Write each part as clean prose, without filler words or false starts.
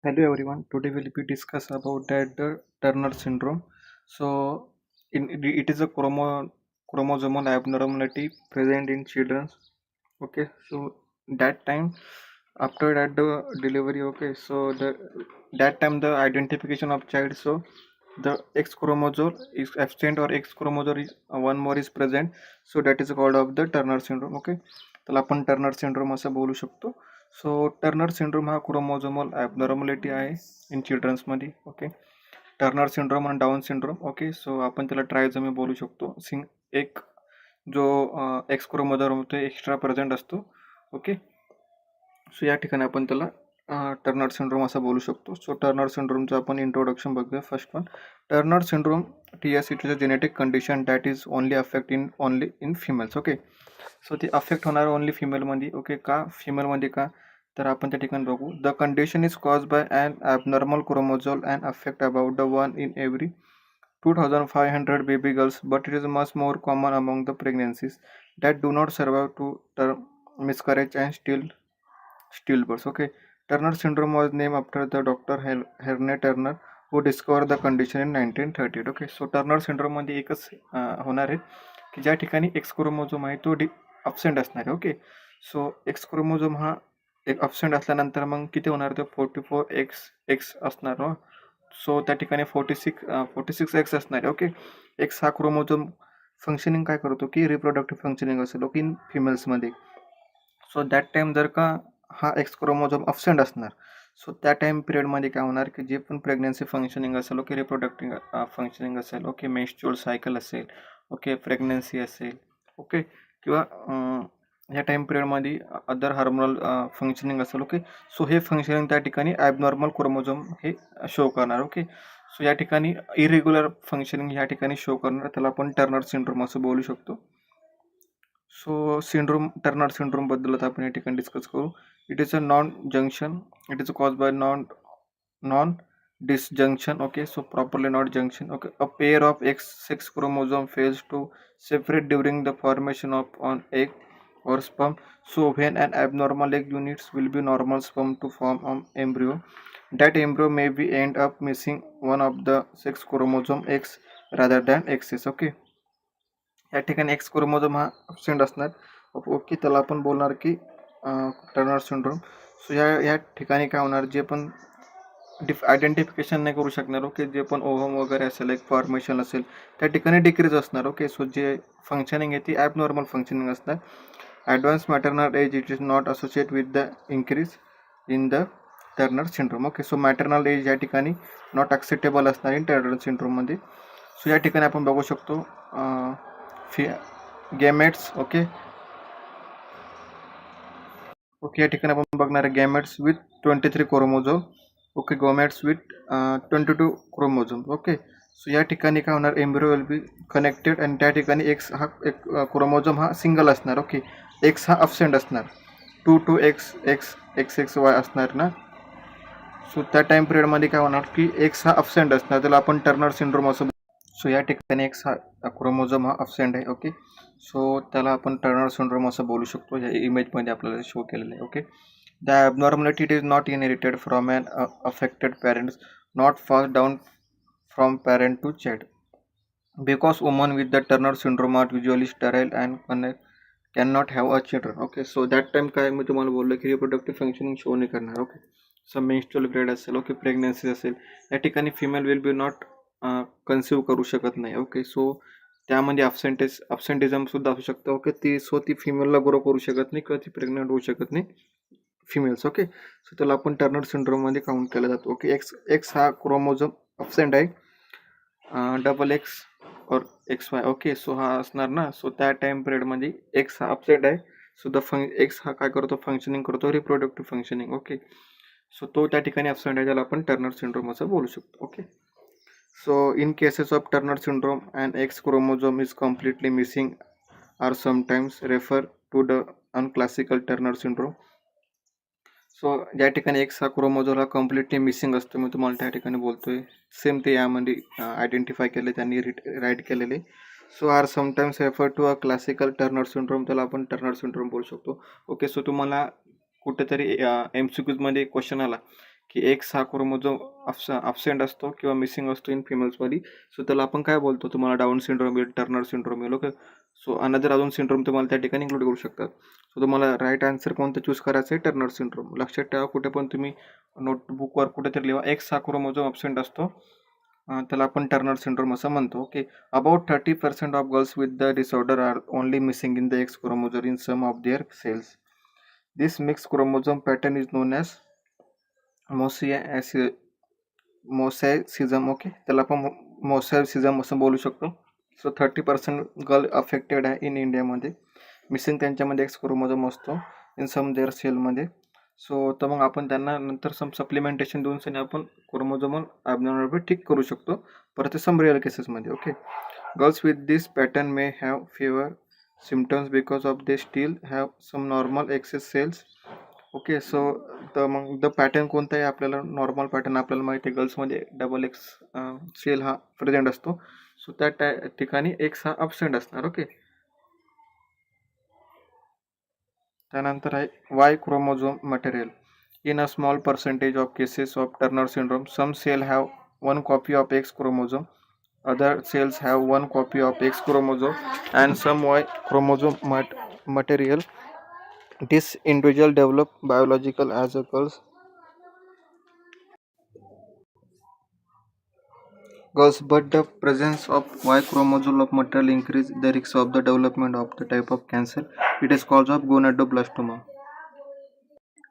Hello everyone. Today will be discuss about the Turner syndrome. So, it is a chromosomal abnormality present in children. Okay, so that time after that the delivery. Okay, so that time the identification of child. So the X chromosome is absent or X chromosome is one more is present. So that is called of the Turner syndrome. Okay, त्याला आपण Turner syndrome असं बोलू शकतो. So Turner syndrome हा chromosomal abnormality आहे in चिल्ड्रन्समध्ये. Okay, Turner syndrome आणि down syndrome. Okay, so आपण त्याला ट्रायझोमी बोलू शकतो. एक जो एक्स क्रोमोझोम होतो एक्स्ट्रा प्रेझेंट असतो. ओके, सो या ठिकाणी आपण त्याला टर्नर सिंड्रोम असं बोलू शकतो. सो टर्नर सिंड्रोमचं आपण इंट्रोडक्शन बघूया. First one, Turner syndrome TS it is a genetic condition that is only in females. Okay, so ती अफेक्ट होणार ओनली फिमेलमध्ये. ओके, का फिमेलमध्ये का तर आपण त्या ठिकाणी बघू. The condition is cause by an abnormal chromosome and affect about the 1 in every 2500 baby girls, but it is much more common among the pregnancies that do not survive to term miscarriage and stillbirths. Okay, Turner syndrome was named after the Dr. Herne Turner who discovered the condition in 1938. Okay, so Turner syndrome मध्ये एकच होणार आहे की ज्या ठिकाणी x chromosome आहे तो absent असणार आहे. ओके, सो एक्स क्रोमोझोम हा एक अब्सेंट असल्यानंतर मग किती होणार, ते 44x असणार ना. सो त्या ठिकाणी 46x असणार आहे. ओके, एक्स हा क्रोमोझोम फंक्शनिंग काय करतो की रिप्रोडक्टिव्ह फंक्शनिंग असेल. ओके, इन फिमेल्समध्ये. सो दॅट टाइम जर का हा एक्स क्रोमोझोम अब्सेंट असणार, सो त्या टाइम पिरियडमध्ये काय होणार की जे पण प्रेग्नन्सी फंक्शनिंग असेल, ओके, रिप्रोडक्टिव्ह फंक्शनिंग असेल, ओके, मेन्स्ट्रुअल सायकल असेल, ओके, प्रेग्नन्सी असेल, ओके, किंवा ह्या टाइम पिरियडमध्ये अदर हार्मोनल फंक्शनिंग असेल. ओके, सो हे फंक्शनिंग त्या ठिकाणी ॲबनॉर्मल क्रोमोझोम हे शो करणार. ओके, सो या ठिकाणी इरेग्युलर फंक्शनिंग या ठिकाणी शो करणार, त्याला आपण टर्नर सिंड्रोम असं बोलू शकतो. सो टर्नर सिंड्रोम बद्दल आता आपण या ठिकाणी डिस्कस करू. It is a non junction. It is cause bye non disjunction. Okay, so properly not junction. Okay, a pair of X6 chromosome fails to separate during the formation of an egg or sperm. So when an abnormal egg units will be normal sperm to form an embryo, that embryo may be end up missing one of the 6 chromosome X rather than X's. Okay, या ठिकाणी x chromosome हा absent असणार. Okay, त्याला आपण बोलणार की Turner syndrome. So या ठिकाणी काय होणार, जे पण आयडेंटिफिकेशन नाही करू शकणार. ओके, जे पण ओव्हम वगैरे असेल, एक फॉर्मेशन असेल, त्या ठिकाणी डिक्रीज असणार. ओके, सो जे फंक्शनिंग आहे ती ॲबनॉर्मल फंक्शनिंग असणार. Advance maternal age it is not associate with the increase in the Turner syndrome. Okay, so maternal age या ठिकाणी नॉट ॲक्सेप्टेबल असणार इन टर्नर सिंड्रोममध्ये. सो या ठिकाणी आपण बघू शकतो गॅमेट्स. ओके, या ठिकाणी आपण बघणार gametes with 23 chromosome. Okay, gametes with 22 chromosome. Okay, so या ठिकाणी काय होणार, एम्ब्रियो विल बी कनेक्टेड आणि त्या ठिकाणी एक्स हा एक क्रोमोझोम हा सिंगल असणार. ओके, एक्स हा अब्सेंट असणार. 2 एक्स वाय असणार ना. सो त्या टाइम पिरियडमध्ये काय होणार की एक्स हा अब्सेंट असणार, त्याला आपण टर्नर सिंड्रोम असं. सो या ठिकाणी एक्स हा क्रोमोझोम हा अब्सेंट आहे. ओके, सो त्याला आपण टर्नर सिंड्रोम असं बोलू शकतो. या इमेजमध्ये आपल्याला शो केलेलं आहे. Okay, the abnormality it is not inherited from an affected parents, not passed down from parent to child, because women with the Turner syndrome are usually sterile and cannot have a children. Okay, so that time काय मी तुम्हाला बोललो की reproductive functioning show नाही करणार. Okay, so menstrual period असेल, okay, pregnancy असेल, या ठिकाणी female will be not conceive करू शकत नाही. ओके, सो त्यामध्ये अब्सेंटिझम सुद्धा असू शकतं. ओके, ती फिमेलला ग्रो करू शकत नाही किंवा ती प्रेग्नंट होऊ शकत नाही फिमेल्स. ओके, सो त्याला आपण टर्नर सिंड्रोममध्ये काउंट केला जातो. ओके, एक्स हा क्रोमोझोम अब्सेंट आहे. डबल एक्स और एक्स वाय. ओके, सो हा असणार ना. सो त्या टाइम पिरियडमध्ये एक्स हा अब्सेंट आहे. सो एक्स हा काय करतो, फंक्शनिंग करतो, रिप्रोडक्टिव्ह फंक्शनिंग. ओके, सो तो त्या ठिकाणी अब्सेंट आहे, त्याला आपण टर्नर सिंड्रोम असं बोलू शकतो. Okay, so in cases of Turner syndrome and X chromosome is completely missing are sometimes refer to the unclassical Turner syndrome. So ज्या ठिकाणी एक्स हा क्रोमोझोम हा कम्प्लिटली मिसिंग असतो, मी तुम्हाला त्या ठिकाणी बोलतोय, सेम ते यामध्ये आयडेंटिफाय केले, त्यांनी राईट केलेले. So are sometimes refer to a classical Turner syndrome, त्याला आपण टर्नर सिंड्रोम बोलू शकतो. ओके, सो तुम्हाला कुठेतरी MCQमध्ये क्वेश्चन आला की एक्स हा क्रोमोझोम अब्सेंट असतो किंवा मिसिंग असतो इन फिमेल्समध्ये. सो त्याला आपण काय बोलतो, तुम्हाला डाऊन सिंड्रोम येईल, टर्नर सिंड्रोम येईल. ओके. सो अनदर अजून सिंड्रोम तुम्हाला त्या ठिकाणी इन्क्लूड करू शकतात. सो तुम्हाला राईट आन्सर कोणतं चूज करायचं आहे, टर्नर सिंड्रोम. लक्षात ठेवा, कुठे पण तुम्ही नोटबुकवर कुठेतरी लिहा एक्स हा क्रोमोझोम अब्सेंट असतो, त्याला आपण टर्नर सिंड्रोम असं म्हणतो. Okay. About 30% of girls with the disorder are only missing in the X chromosome in some of their cells. This mix chromosome pattern is known as mosaicism. Okay, त्याला आपण mosaicism असं बोलू शकतो. So 30% girl affected आहे in इंडियामध्ये. Missing त्यांच्यामध्ये X chromosome असतो in some their सेलमध्ये. सो तर मग आपण त्यांना नंतर सप्लिमेंटेशन देऊन सनी आपण क्रोमोझोमल ॲबनॉर्मॅलिटी ठीक करू शकतो, परत ते सम रिअल केसेसमध्ये. Okay. Girls with this pattern may have fewer symptoms because of they still have some normal excess cells. Okay. So तर मग द पॅटर्न कोणता आहे, आपल्याला नॉर्मल पॅटर्न आपल्याला माहिती आहे, गर्ल्समध्ये डबल एक्स सेल हा प्रेझेंट असतो. सो त्या ठिकाणी एक्स हा अब्सेंट असणार. ओके. त्यानंतर आहे Y chromosome material. In a small percentage of cases of Turner syndrome some cell have one copy of X chromosome, other cells have one copy of X chromosome and some Y chromosome material. This individual develop biological as a girls, but the presence of Y chromosome of material increase the risk of the development of the type of cancer. It is cause of gonadoblastoma.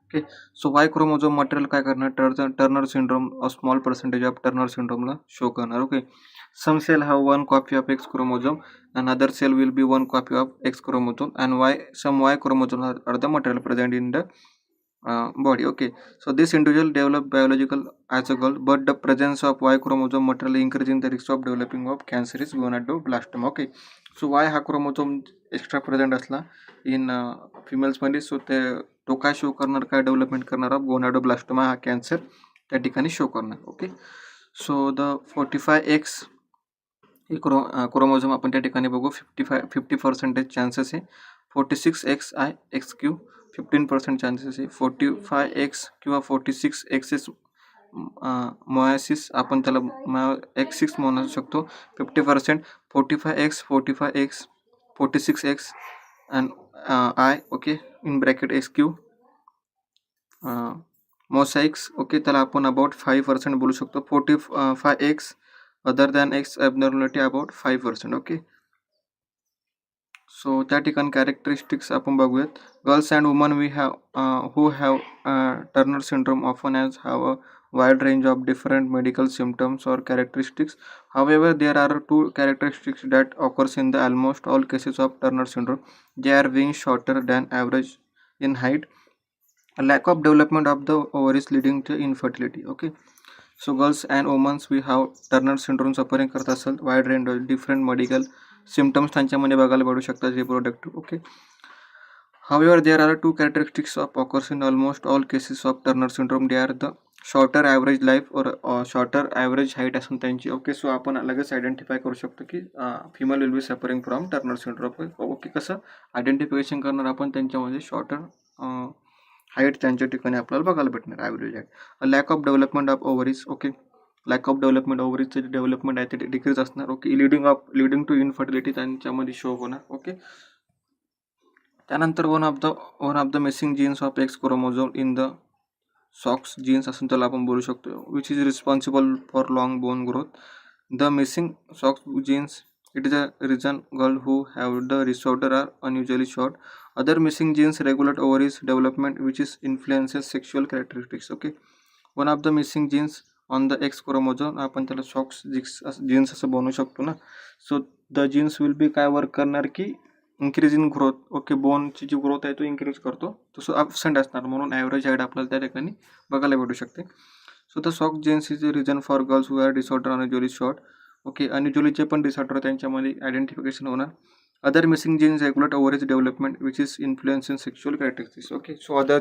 Okay. So Y chromosome material काय करणार, Turner syndrome small percentage of Turner सिंड्रोमला show करणार. Okay. Some cell have one copy of X chromosome and other cell will be one copy of X chromosome and some Y chromosome are the material present in the body. Okay. So this individual develop biological as a girl, but the presence of Y chromosome material increasing the risk of developing of cancer is gonadoblastoma. Okay. So Y हा chromosome extra present असला in फिमेल्समध्ये, so ते तो काय show करणार, काय development करणार, गोनाडोब्लास्टोमा हा कॅन्सर त्या ठिकाणी शो करणार. Okay. So the 45X he chromosome आपण त्या ठिकाणी बघू, 50% चान्सेस आहे. 46XI XQ 15% चान्सेस आहे. 45X किंवा 46XS मोयासिस आपण त्याला X6 म्हणू शकतो, 50%. 45X 46X and I. Okay, in bracket XQ mosaics. Okay, त्याला आपण अबाउट 5% बोलू शकतो. 45X other than X abnormality about 5%. Okay. So त्या ठिकाणी कॅरेक्टरिस्टिक्स आपण बघूयात. Girls and woman we have who have Turner syndrome often as have a wide range of different medical symptoms or characteristics. However, there are two characteristics that occurs in the almost all cases of Turner syndrome. They are being shorter than average in height, a lack of development of the ovaries leading to infertility. Okay. So girls and women we have Turner syndrome suffering करत असेल, wide range of different medical symptoms त्यांच्यामध्ये बघायला भेटू शकतात, reproductive. Okay. However, there are two characteristics of occurs in almost all cases of Turner syndrome. They are the shorter average life or shorter average height असून त्यांची. Okay. So आपण लगेच identify करू शकतो की female will be suffering from Turner syndrome. Okay. कसं identification करणार आपण, त्यांच्यामध्ये शॉर्टर हाईट त्यांच्या ठिकाणी आपल्याला बघायला भेटणार, average height. Lack of development of ovaries. Okay. Lack of development ओव्हरीजचं जे डेव्हलपमेंट आहे ते डिक्रीज असणार. ओके. लिडिंग टू इनफर्टिलिटी त्यांच्यामध्ये शो होणार. ओके. त्यानंतर one of the missing genes of X chromosome in the SHOX genes असं त्याला आपण बोलू शकतो, which is responsible for long bone growth. The missing SHOX genes it is a reason girl who have the disorder are अनयुजली short. Other missing genes regulate ovaries development which is influences sexual characteristics. Okay. One of the missing genes on the X chromosome आपण त्याला SHOX genes असं बनवू शकतो ना. So the genes will be काय work करणार की increase in growth. Okay. बोनची जी ग्रोथ आहे तो इन्क्रीज करतो, तसं अब्सेंट असणार, म्हणून ॲव्हरेज हाईट आपल्याला त्या ठिकाणी बघायला भेटू शकते. So the SHOX genes is a reason for girls who are disorder unusually short. Okay. अनयुजलीचे पण डिसऑर्डर त्यांच्यामध्ये आयडेंटिफिकेशन होणार. Other missing genes regulate ovaries development which is influence in sexual characteristics. Okay. So other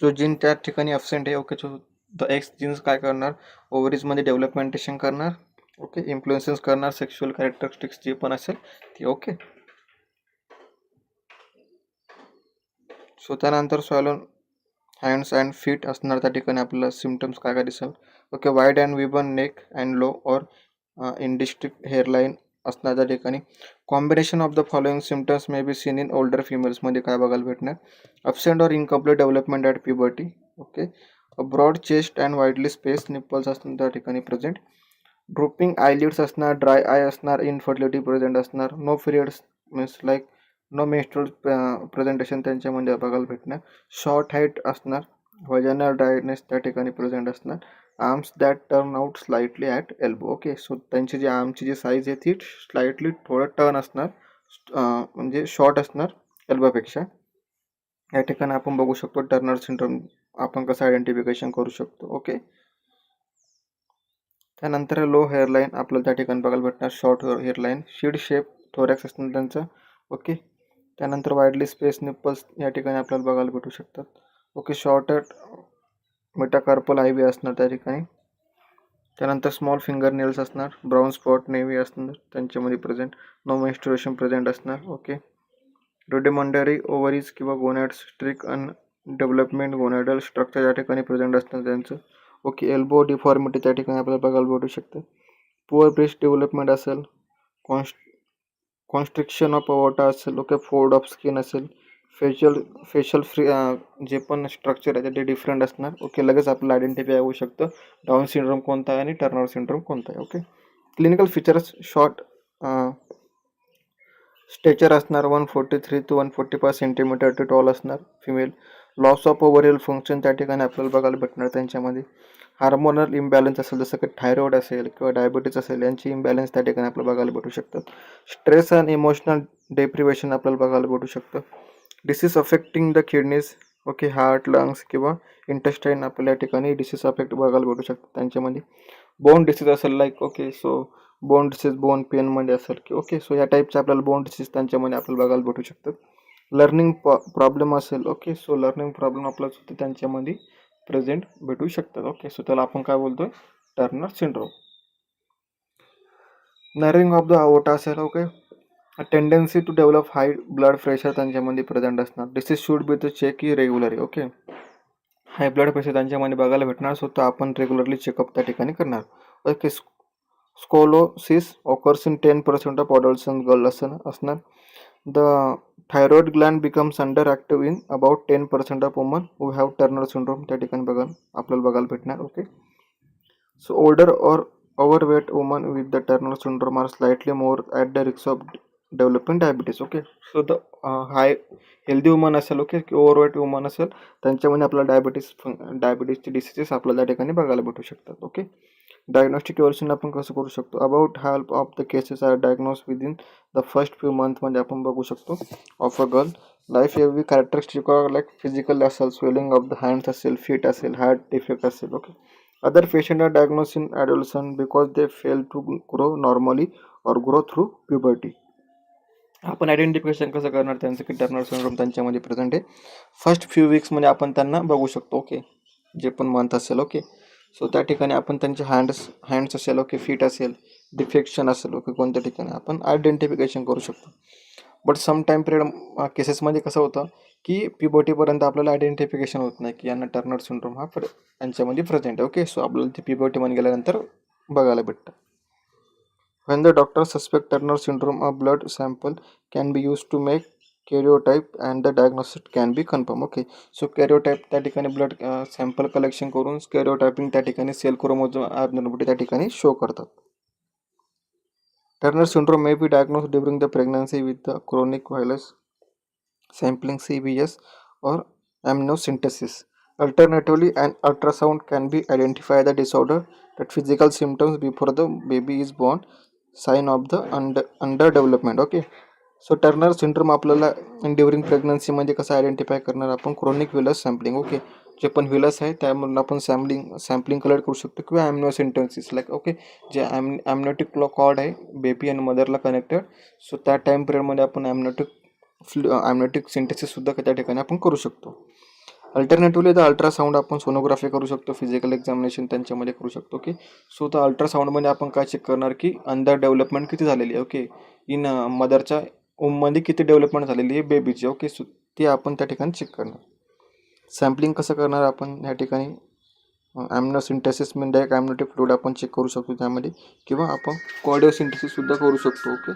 जो gene त्या ठिकाणी absent आहे. Okay. So the X genes काय करणार, ओव्हरीजमध्ये डेव्हलपमेंटेशन करणार. ओके. इन्फ्लुएन्सेस करणार सेक्शुअल कॅरेक्टरिस्टिक्स जे पण असेल ते. ओके. सो त्यानंतर हँड्स अँड फीट असणार त्या ठिकाणी आपल्याला सिम्टम्स काय काय दिसेल. Okay, wide and webbed neck and low or indistinct hairline असणार त्या ठिकाणी. Combination of the following symptoms may be seen in older फिमेल्समध्ये काय बघायला भेटणार. Absent or incomplete development at puberty. Okay, broad chest and widely space nipples असणार त्या ठिकाणी प्रेझेंट. ड्रोपिंग आयलिड्स असणार, ड्राय आय असणार, इनफर्टिलिटी प्रेझेंट असणार, no periods means like no menstrual presentation त्यांच्यामध्ये बघायला भेटणार. शॉर्ट हाईट असणार, व्हाजायनल ड्रायनेस त्या ठिकाणी प्रेझेंट असणार. Arms that turn out slightly at elbow. Okay, so त्यांची जी आर्मची जी साईज आहे ती स्लाइटली थोडं टर्न असणार, म्हणजे शॉर्ट असणार एल्बोपेक्षा. या ठिकाणी आपण बघू शकतो टर्नर सिंड्रोम आपण कसं आयडेंटिफिकेशन करू शकतो. ओके, त्यानंतर लो हेअरलाईन आपल्याला त्या ठिकाणी बघायला भेटणार. शॉर्ट हेअरलाईन, शीड शेप थोरॅक्स असणार त्यांचं. ओके, त्यानंतर वाईडली स्पेस निप्पल्स या ठिकाणी आपल्याला बघायला भेटू शकतात. Okay, shorted metacarpal I V असणार त्या ठिकाणी. त्यानंतर स्मॉल फिंगर नेल्स असणार, ब्राऊन स्पॉट नेव्ही असणार त्यांच्यामध्ये प्रेझेंट, नो मेन्स्ट्रुएशन प्रेझेंट असणार. ओके, रुडिमेंटरी ओव्हरीज किंवा gonad streak undevelopment gonadal structure या ठिकाणी प्रेझेंट असणार त्यांचं. ओके, एल्बो डिफॉर्मिटी त्या ठिकाणी आपल्याला बघायला भेटू शकते. पुअर ब्रेस्ट डेव्हलपमेंट असेल, कॉन्स्ट्रिक्शन ऑफ अवॉर्टा असेल. ओके, फोल्ड ऑफ स्किन असेल, फेशियल फ्री जे पण स्ट्रक्चर आहे ते डिफरंट असणार. ओके, लगेच आपल्याला आयडेंटिफाय होऊ शकतं डाऊन सिंड्रोम कोणता आहे आणि टर्नर सिंड्रोम कोणता आहे. Okay, clinical features short stature असणार, 143 to 145 सेंटीमीटर टू टॉल असणार female. Loss of overall function त्या ठिकाणी आपल्याला बघायला भेटणार त्यांच्यामध्ये. हार्मोनल इम्बॅलन्स असेल, जसं की थायरॉइड असेल किंवा डायबिटीज असेल, यांची इम्बॅलन्स त्या ठिकाणी आपल्याला बघायला भेटू शकतात. स्ट्रेस अँड इमोशनल डेप्रिवेशन आपल्याला बघायला भेटू शकतं. Disease affecting the kidneys. Okay, heart, lungs किंवा इंटेस्टाईन आपल्याला या ठिकाणी डिसीज अफेक्ट बघायला भेटू शकतात त्यांच्यामध्ये. बोन डिसीज असेल like, okay, so bone disease bone पेनमध्ये असेल की. ओके, सो या टाईपचे आपल्याला बोन डिसीज त्यांच्यामध्ये आपल्याला बघायला भेटू शकतात. लर्निंग प्रॉब्लेम असेल, ओके, सो लर्निंग प्रॉब्लेम आपल्याला त्यांच्यामध्ये प्रेझेंट भेटू शकतात. ओके, सो त्याला आपण काय बोलतोय, Turner syndrome. Narrowing of the aorta असेल. Okay, tendency to develop high blood pressure त्यांच्यामध्ये प्रेझेंट असणार. Disease should be the check regularly. Okay, high blood pressure त्यांच्यामध्ये बघायला भेटणार, सो तो आपण रेग्युलरली चेकअप त्या ठिकाणी करणार. Okay, scoliosis occurs in 10% of adolescent girl असणार. The thyroid gland becomes under active in about 10% of woman who have Turner syndrome त्या ठिकाणी आपल्याला बघायला भेटणार. Okay, so older or overweight woman with the Turner syndrome are slightly more at the risk of developing diabetes. Okay, so the high healthy woman असेल, okay, की overweight woman असेल, त्यांच्यामध्ये आपल्याला डायबिटीजचे डिसीजेस आपल्याला त्या ठिकाणी बघायला भेटू शकतात. ओके, डायग्नोस्टिक इव्हॅल्युएशन आपण कसं करू शकतो. About half of the cases are diagnose within the first few मंथमध्ये आपण बघू शकतो of a girl. Life every characteristic like physical असेल, स्वेलिंग ऑफ द हँड्स असेल, फीट असेल, हार्ट डिफेक्ट असेल. Okay, other patient are diagnose in adolescent because they fail to grow normally और grow through puberty. आपण identification कसं करणार त्यांचं की टर्नर सिंड्रोम त्यांच्यामध्ये प्रेझेंट आहे. फर्स्ट फ्यू वीक्समध्ये आपण त्यांना बघू शकतो. ओके, जे पण मंथ असेल. ओके, सो त्या ठिकाणी आपण त्यांचे हँड्स असेल, ओके, फीट असेल, डिफेक्शन असेल, ओके, कोणत्या ठिकाणी आपण आयडेंटिफिकेशन करू शकतो. बट सम टाईम पिरियड केसेसमध्ये कसं होतं की प्युबर्टीपर्यंत आपल्याला आयडेंटिफिकेशन होत नाही की यांना टर्नर सिंड्रोम हा यांच्यामध्ये प्रेझेंट आहे. ओके, सो आपल्याला ते प्युबर्टीमध्ये गेल्यानंतर बघायला भेटतं. When the doctor suspects Turner syndrome, a blood sample can be used to make karyotype and the diagnosis can be confirmed. Okay, so karyotype त्या ठिकाणी ब्लड सॅम्पल कलेक्शन करून कॅरिओटायपिंग त्या ठिकाणी सेल क्रोमोझोम ॲबनॉर्मॅलिटी त्या ठिकाणी शो करतात. Turner syndrome may be diagnosed during the pregnancy with the chronic villus sampling CVS or amniocentesis. Alternatively, an ultrasound can be identify the disorder that physical symptoms before the baby is born, sign of the under development. Okay, so Turner syndrome आपल्याला during प्रेग्नन्सीमध्ये कसं identify करणार आपण, chronic villus sampling. Okay, जे पण villus आहे त्यामधून आपण सॅम्पलिंग कलेक्ट करू शकतो किंवा ॲम्निओसेंटेसिस लाईक. ओके, जे ॲम्निओटिक कॉर्ड आहे बेबी आणि मदरला कनेक्टेड, सो त्या टाईम पिरियडमध्ये आपण ॲम्निओटिक सिंथेसिससुद्धा त्या ठिकाणी आपण करू शकतो. अल्टरनेटिव्हली द अल्ट्रासाऊंड आपण सोनोग्राफी करू शकतो, फिजिकल एक्झामिनेशन त्यांच्यामध्ये करू शकतो. ओके, सो द अल्ट्रासाऊंडमध्ये आपण काय चेक करणार की अंडर डेव्हलपमेंट किती झालेली आहे. ओके, इन मदरच्या मध्ये किती डेव्हलपमेंट झालेली आहे बेबीची. ओके, सो ते आपण त्या ठिकाणी चेक करणार. सॅम्पलिंग कसं करणार आपण ह्या ठिकाणी ॲम्नो सिंथेसिस म्हणजे डायरेक्ट ॲम्नोटिक फ्लुइड आपण चेक करू शकतो त्यामध्ये, किंवा आपण कॉर्डिओ सिंथेसिस सुद्धा करू शकतो. ओके.